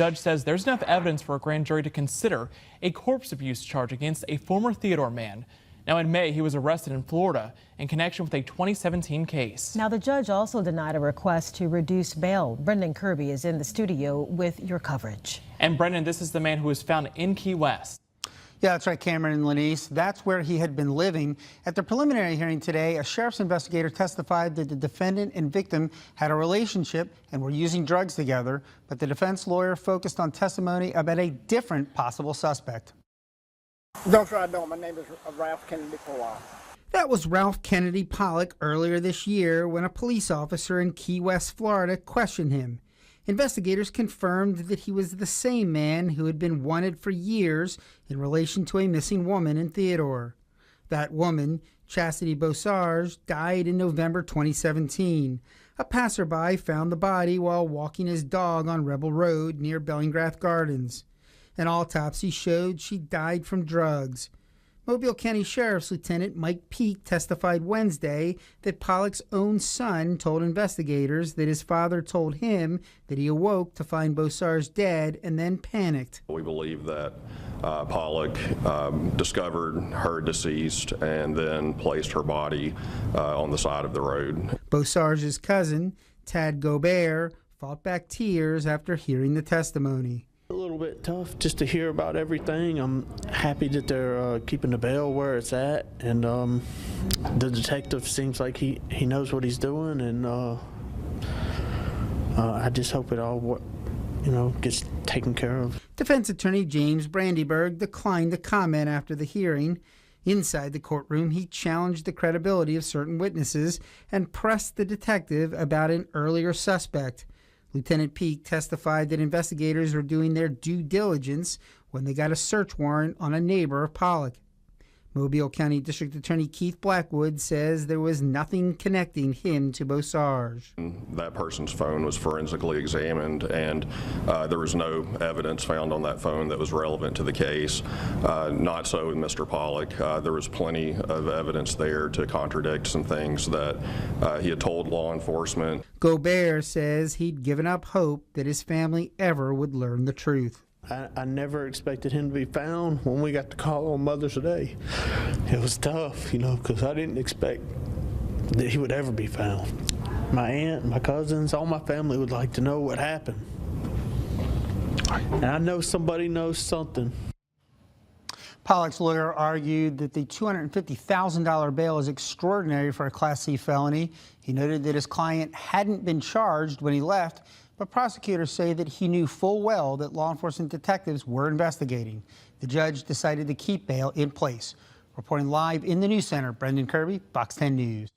The judge says there's enough evidence for a grand jury to consider a corpse abuse charge against a former Theodore man. Now, in May, he was arrested in Florida in connection with a 2017 case. Now, the judge also denied a request to reduce bail. Brendan Kirby is in the studio with your coverage. And Brendan, this is the man who was found in Key West. Yeah, that's right, Cameron and Lenise. That's where he had been living. At the preliminary hearing today, a sheriff's investigator testified that the defendant and victim had a relationship and were using drugs together, but the defense lawyer focused on testimony about a different possible suspect. Don't I know. My name is Ralph Kennedy Pollock. That was Ralph Kennedy Pollock earlier this year when a police officer in Key West, Florida, questioned him. Investigators confirmed that he was the same man who had been wanted for years in relation to a missing woman in Theodore. That woman, Chastity Beausarge, died in November 2017. A passerby found the body while walking his dog on Rebel Road near Bellingrath Gardens. An autopsy showed she died from drugs. Mobile County Sheriff's Lieutenant Mike Peake testified Wednesday that Pollock's own son told investigators that his father told him that he awoke to find Beausarge dead and then panicked. We believe that Pollock discovered her deceased and then placed her body on the side of the road. Beausarge's cousin, Tad Gobert, fought back tears after hearing the testimony. A little bit tough just to hear about everything. I'm happy that they're keeping the bail where it's at, and the detective seems like he knows what he's doing, and I just hope it all gets taken care of. Defense attorney James Brandyberg declined to comment after the hearing. Inside the courtroom, he challenged the credibility of certain witnesses and pressed the detective about an earlier suspect. Lieutenant Peake testified that investigators were doing their due diligence when they got a search warrant on a neighbor of Pollock. Mobile County District Attorney Keith Blackwood says there was nothing connecting him to Beausarge. That person's phone was forensically examined, and there was no evidence found on that phone that was relevant to the case. Not so with Mr. Pollock. There was plenty of evidence there to contradict some things that he had told law enforcement. Gobert says he'd given up hope that his family ever would learn the truth. I never expected him to be found when we got the call on Mother's Day. It was tough, because I didn't expect that he would ever be found. My aunt, my cousins, all my family would like to know what happened. And I know somebody knows something. Pollock's lawyer argued that the $250,000 bail is extraordinary for a Class C felony. He noted that his client hadn't been charged when he left, but prosecutors say that he knew full well that law enforcement detectives were investigating. The judge decided to keep bail in place. Reporting live in the News Center, Brendan Kirby, Fox 10 News.